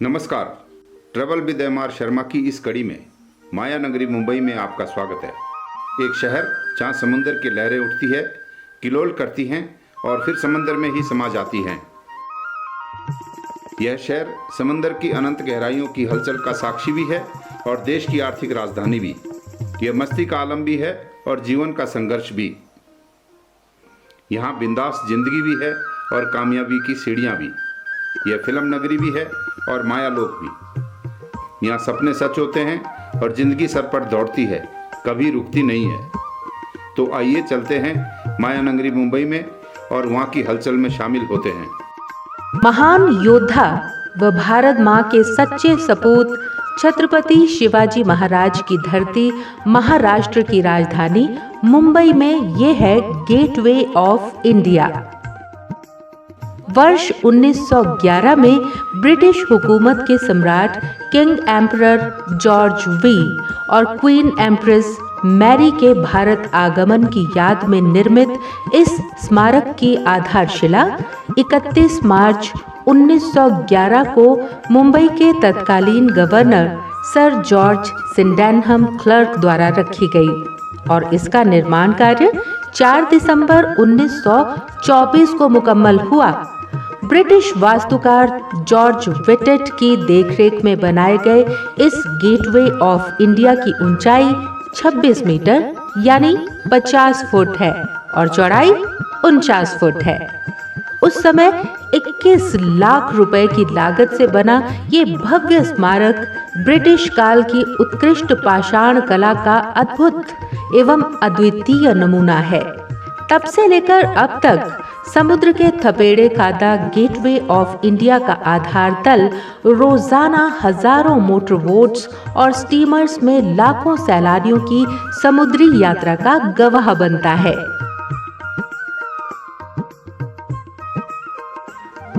नमस्कार। Travel with MR. Sharma की इस कड़ी में माया नगरी मुंबई में आपका स्वागत है। एक शहर जहां समुंदर की लहरें उठती है, किलोल करती हैं और फिर समंदर में ही समा जाती हैं। यह शहर समंदर की अनंत गहराइयों की हलचल का साक्षी भी है और देश की आर्थिक राजधानी भी। यह मस्ती का आलम भी है और जीवन का संघर्ष भी। यहाँ बिंदास जिंदगी भी है और कामयाबी की सीढ़ियाँ भी। यह फिल्म नगरी भी है और माया लोक भी। यहाँ सपने सच होते हैं और जिंदगी सर पर दौड़ती है, कभी रुकती नहीं है। तो आइए चलते हैं माया नगरी मुंबई में और वहाँ की हलचल में शामिल होते हैं। महान योद्धा व भारत माँ के सच्चे सपूत छत्रपति शिवाजी महाराज की धरती महाराष्ट्र की राजधानी मुंबई में ये है गेटवे ऑफ इंडिया। वर्ष 1911 में ब्रिटिश हुकूमत के सम्राट किंग एम्परर जॉर्ज वी और क्वीन एम्प्रेस मैरी के भारत आगमन की याद में निर्मित इस स्मारक की आधारशिला 31 मार्च 1911 को मुंबई के तत्कालीन गवर्नर सर जॉर्ज सिंडेनहम क्लर्क द्वारा रखी गई और इसका निर्माण कार्य 4 दिसंबर 1924 को मुकम्मल हुआ। ब्रिटिश वास्तुकार जॉर्ज विटेट की देखरेख में बनाए गए इस गेटवे ऑफ इंडिया की ऊंचाई 26 मीटर यानी 50 फुट है और चौड़ाई 49 फुट है। उस समय 21 लाख रुपए की लागत से बना ये भव्य स्मारक ब्रिटिश काल की उत्कृष्ट पाषाण कला का अद्भुत एवं अद्वितीय नमूना है। तब से लेकर अब तक समुद्र के थपेड़े खाता गेटवे ऑफ इंडिया का आधार तल रोजाना हजारों मोटर बोट्स और स्टीमर्स में लाखों सैलानियों की समुद्री यात्रा का गवाह बनता है।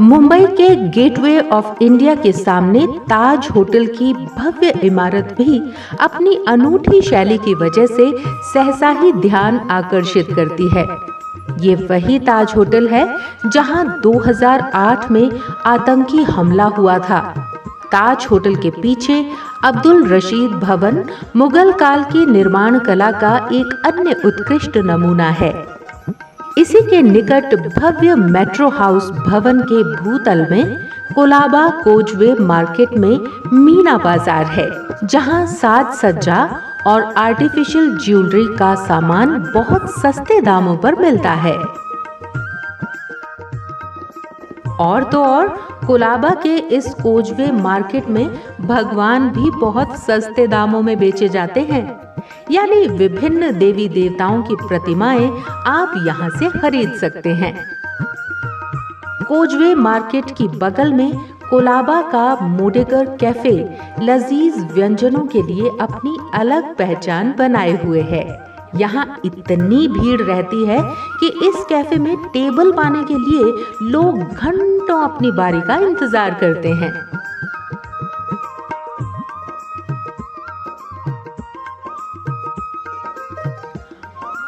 मुंबई के गेटवे ऑफ इंडिया के सामने ताज होटल की भव्य इमारत भी अपनी अनूठी शैली की वजह से सहसा ही ध्यान आकर्षित करती है। ये वही ताज होटल है जहां 2008 में आतंकी हमला हुआ था। ताज होटल के पीछे अब्दुल रशीद भवन मुगल काल की निर्माण कला का एक अन्य उत्कृष्ट नमूना है। इसी के निकट भव्य मेट्रो हाउस भवन के भूतल में कोलाबा कोजवे मार्केट में मीना बाजार है, जहां साज सज्जा और आर्टिफिशियल ज्वेलरी का सामान बहुत सस्ते दामों पर मिलता है। और तो और कोलाबा के इस कोजवे मार्केट में भगवान भी बहुत सस्ते दामों में बेचे जाते हैं, यानी विभिन्न देवी देवताओं की प्रतिमाएं आप यहाँ से खरीद सकते हैं। कोजवे मार्केट की बगल में कोलाबा का मोडेगर कैफे लजीज व्यंजनों के लिए अपनी अलग पहचान बनाए हुए है। यहाँ इतनी भीड़ रहती है कि इस कैफे में टेबल पाने के लिए लोग घंटों अपनी बारी का इंतजार करते हैं।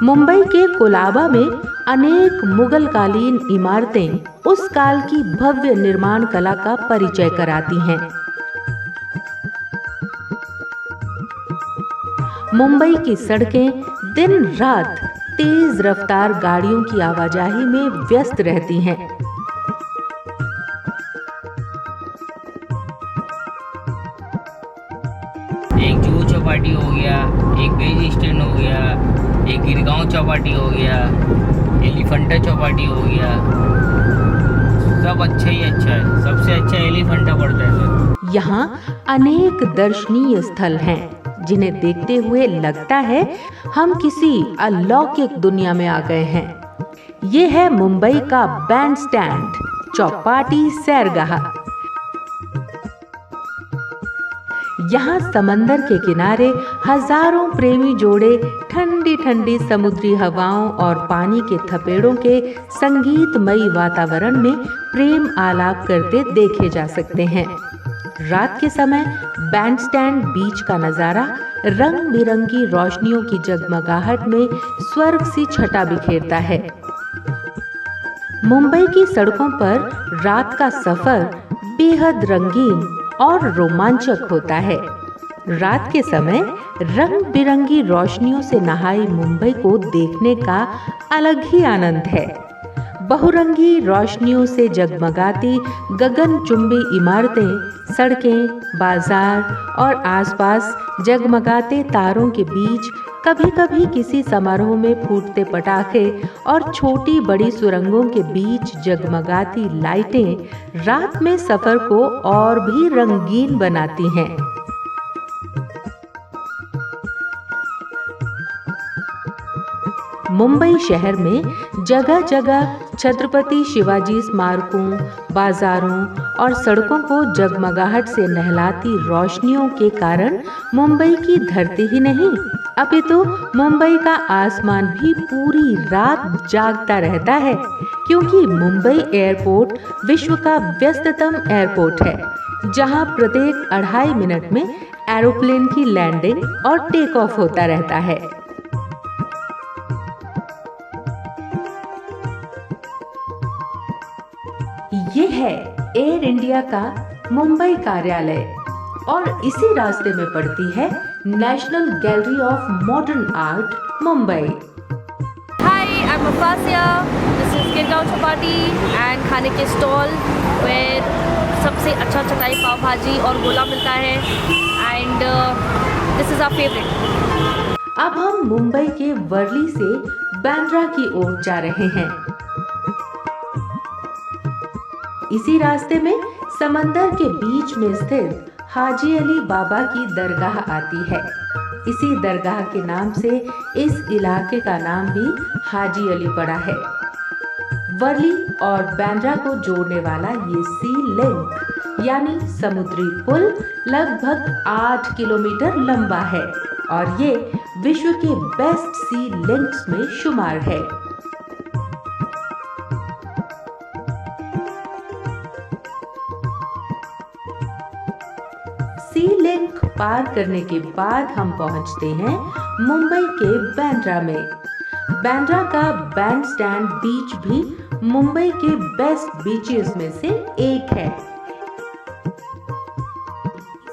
मुंबई के कोलाबा में अनेक मुगल कालीन इमारतें उस काल की भव्य निर्माण कला का परिचय कराती हैं। मुंबई की सड़कें दिन रात तेज रफ्तार गाड़ियों की आवाजाही में व्यस्त रहती हैं। एक जुहू चौपाटी हो गया, एक बेज स्टैंड हो गया, एक गिरगांव चौपाटी हो गया, एलिफेंटा चौपाटी हो गया। सब अच्छा ही अच्छा है। सबसे अच्छा एलिफेंटा पड़ता है। यहाँ अनेक दर्शनीय स्थल हैं जिन्हें देखते हुए लगता है हम किसी अलौकिक दुनिया में आ गए हैं। ये है मुंबई का बैंड स्टैंड चौपाटी सैरगाह। यहाँ समंदर के किनारे हजारों प्रेमी जोड़े ठंडी ठंडी समुद्री हवाओं और पानी के थपेड़ों के संगीतमयी वातावरण में प्रेम आलाप करते देखे जा सकते हैं। रात के समय बैंड स्टैंड बीच का नजारा रंग बिरंगी रोशनियों की जगमगाहट में स्वर्ग सी छटा बिखेरता है। मुंबई की सड़कों पर रात का सफर बेहद रंगीन और रोमांचक होता है। रात के समय रंग बिरंगी रोशनियों से नहाई मुंबई को देखने का अलग ही आनंद है। बहुरंगी रोशनियों से जगमगाती गगनचुंबी इमारतें, सड़कें, बाजार और आसपास जगमगाते तारों के बीच कभी-कभी किसी समारोह में फूटते पटाखे और छोटी बड़ी सुरंगों के बीच जगमगाती लाइटें रात में सफर को और भी रंगीन बनाती हैं। मुंबई शहर में जगह जगह छत्रपति शिवाजी स्मारकों, बाजारों और सड़कों को जगमगाहट से नहलाती रोशनियों के कारण मुंबई की धरती ही नहीं, अपितु मुंबई का आसमान भी पूरी रात जागता रहता है, क्योंकि मुंबई एयरपोर्ट विश्व का व्यस्ततम एयरपोर्ट है, जहां प्रत्येक 2.5 मिनट में एरोप्लेन की लैंडिंग और टेक ऑफ होता रहता है। ये है एयर इंडिया का मुंबई कार्यालय और इसी रास्ते में पड़ती है national gallery of modern art Mumbai. Hi, I'm Afasia. This is Girgaon Chowpatty and खाने के स्टॉल where सबसे अच्छा चटाई पाव भाजी और गोला मिलता है and this is our favorite. अब हम मुंबई के वर्ली से बांद्रा की ओर जा रहे हैं। इसी रास्ते में समंदर के बीच में स्थित हाजी अली बाबा की दरगाह आती है। इसी दरगाह के नाम से इस इलाके का नाम भी हाजी अली पड़ा है। वर्ली और बांद्रा को जोड़ने वाला ये सी लिंक यानी समुद्री पुल लगभग 8 किलोमीटर लंबा है और ये विश्व के बेस्ट सी लिंक्स में शुमार है। सी लिंक पार करने के बाद हम पहुंचते हैं मुंबई के बांद्रा में। बांद्रा का बैंड स्टैंड बीच भी मुंबई के बेस्ट बीचेस में से एक है।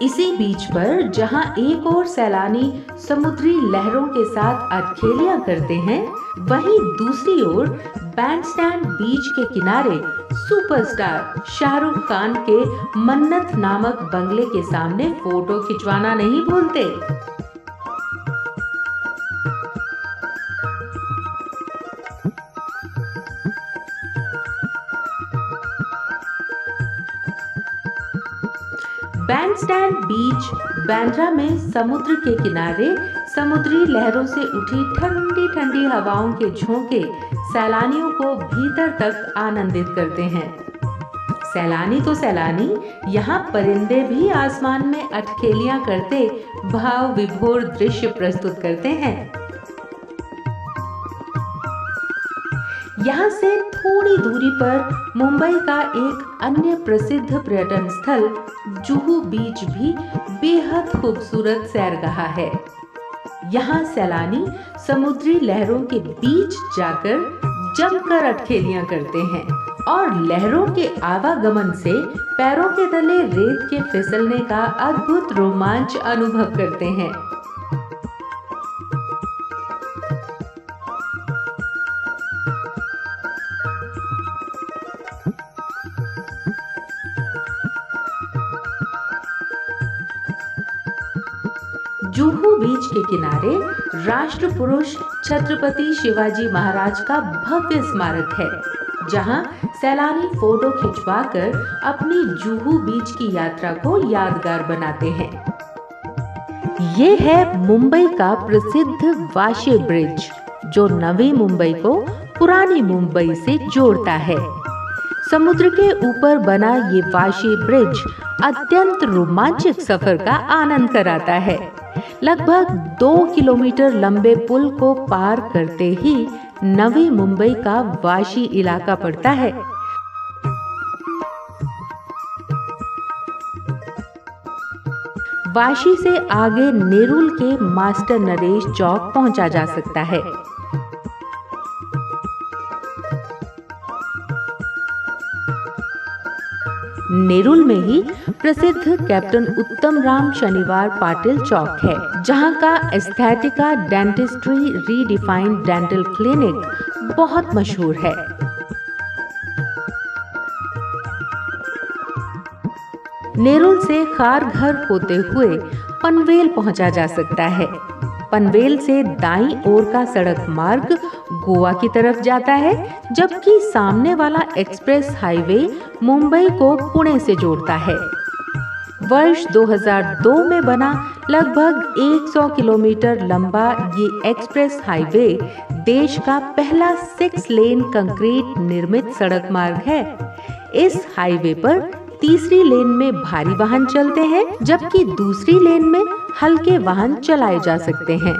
इसी बीच पर जहां एक और सैलानी समुद्री लहरों के साथ अटखेलियां करते हैं, वहीं दूसरी ओर बैंड स्टैंड बीच के किनारे सुपरस्टार शाहरुख खान के मन्नत नामक बंगले के सामने फोटो खिंचवाना नहीं भूलते। बैंड स्टैंड बीच बांद्रा में समुद्र के किनारे समुद्री लहरों से उठी ठंडी ठंडी हवाओं के झोंके सैलानियों को भीतर तक आनंदित करते हैं। सैलानी तो सैलानी, यहाँ परिंदे भी आसमान में अटखेलियां करते भाव विभोर दृश्य प्रस्तुत करते हैं। यहाँ से थोड़ी दूरी पर मुंबई का एक अन्य प्रसिद्ध पर्यटन स्थल जुहू बीच भी बेहद खूबसूरत सैरगाह है। यहाँ सैलानी समुद्री लहरों के बीच जाकर जमकर अटखेलियां करते हैं और लहरों के आवागमन से पैरों के तले रेत के फिसलने का अद्भुत रोमांच अनुभव करते हैं। जुहू बीच के किनारे राष्ट्र पुरुष छत्रपति शिवाजी महाराज का भव्य स्मारक है, जहां सैलानी फोटो खिंचवाकर अपनी जुहू बीच की यात्रा को यादगार बनाते हैं। ये है मुंबई का प्रसिद्ध वाशी ब्रिज, जो नवी मुंबई को पुरानी मुंबई से जोड़ता है। समुद्र के ऊपर बना ये वाशी ब्रिज अत्यंत रोमांचक सफर का आनंद कराता है। लगभग 2 किलोमीटर लंबे पुल को पार करते ही नवी मुंबई का वाशी इलाका पड़ता है। वाशी से आगे नेरुल के मास्टर नरेश चौक पहुंचा जा सकता है। नेरुल में ही प्रसिद्ध कैप्टन उत्तम राम शनिवार पाटिल चौक है, जहां का एस्थेटिका डेंटिस्ट्री रीडिफाइंड डेंटल क्लिनिक बहुत मशहूर है। नेरुल से खारघर होते हुए पनवेल पहुंचा जा सकता है। पनवेल से दाईं ओर का सड़क मार्ग गोवा की तरफ जाता है, जबकि सामने वाला एक्सप्रेस हाईवे मुंबई को पुणे से जोड़ता है। वर्ष 2002 में बना लगभग 100 किलोमीटर लंबा ये एक्सप्रेस हाईवे देश का पहला 6 लेन कंक्रीट निर्मित सड़क मार्ग है। इस हाईवे पर तीसरी लेन में भारी वाहन चलते हैं, जबकि दूसरी लेन में हल्के वाहन चलाए जा सकते हैं।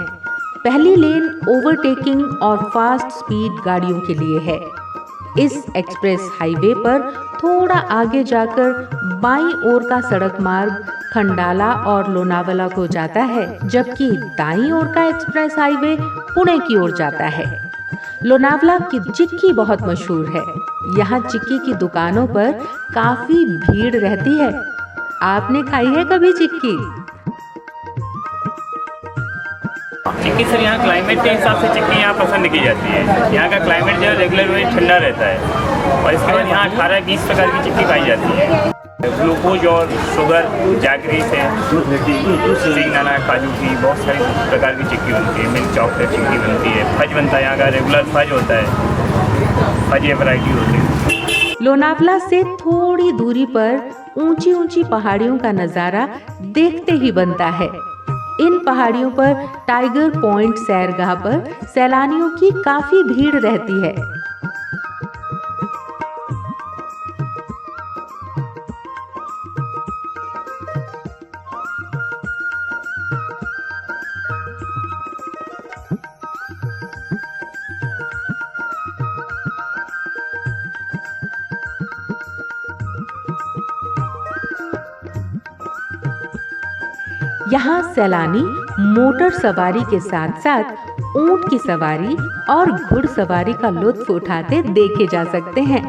पहली लेन ओवरटेकिंग और फास्ट स्पीड गाड़ियों के लिए है। इस एक्सप्रेस हाईवे पर थोड़ा आगे जाकर बाईं ओर का सड़क मार्ग खंडाला और लोनावला को जाता है, जबकि दाईं ओर का एक्सप्रेस हाईवे पुणे की ओर जाता है। लोनावला की चिक्की बहुत मशहूर है। यहाँ चिक्की की दुकानों पर काफी भीड़ रहती है। आपने खाई है कभी चिक्की? चिक्की सर यहाँ क्लाइमेट के हिसाब से चिक्की यहाँ पसंद की जाती है। यहाँ का क्लाइमेट जो है रेगुलर वे ठंडा रहता है और इसके बाद यहाँ 18-20 प्रकार की चिक्की पाई जाती है। ग्लूकोज और शुगर जैगरी से सिंगदाना काजू की बहुत सारी प्रकार की चिक्की बनती है। मिल्क चॉकलेट चिक्की बनती है, फज बनता है, यहाँ का रेगुलर फज होता है, फज ये वैरायटी होती है। लोनावला से थोड़ी दूरी पर ऊंची ऊंची पहाड़ियों का नजारा देखते ही बनता है। इन पहाड़ियों पर टाइगर पॉइंट सैरगाह पर सैलानियों की काफी भीड़ रहती है। यहाँ सैलानी मोटर सवारी के साथ साथ ऊंट की सवारी और घुड़सवारी का लुत्फ उठाते देखे जा सकते हैं।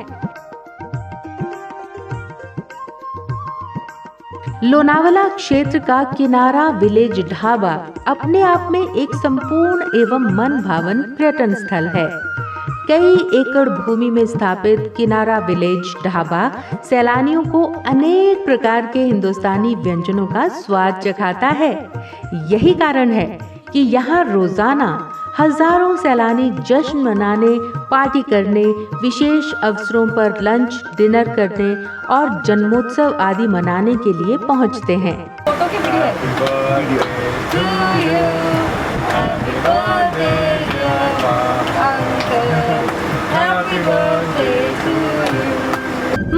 लोनावला क्षेत्र का किनारा विलेज ढाबा अपने आप में एक संपूर्ण एवं मन भावन पर्यटन स्थल है। कई एकड़ भूमि में स्थापित किनारा विलेज ढाबा सैलानियों को अनेक प्रकार के हिंदुस्तानी व्यंजनों का स्वाद चखाता है। यही कारण है कि यहाँ रोजाना हजारों सैलानी जश्न मनाने, पार्टी करने, विशेष अवसरों पर लंच डिनर करने और जन्मोत्सव आदि मनाने के लिए पहुँचते हैं। फोटो की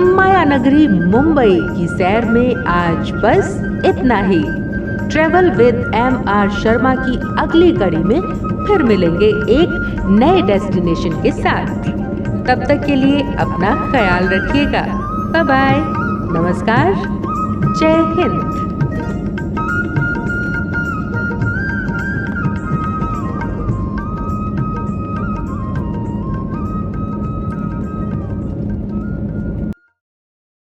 माया नगरी मुंबई की सैर में आज बस इतना ही। ट्रेवल विद MR शर्मा की अगली कड़ी में फिर मिलेंगे एक नए डेस्टिनेशन के साथ। तब तक के लिए अपना ख्याल रखिएगा। बाय बाय, नमस्कार, जय हिंद।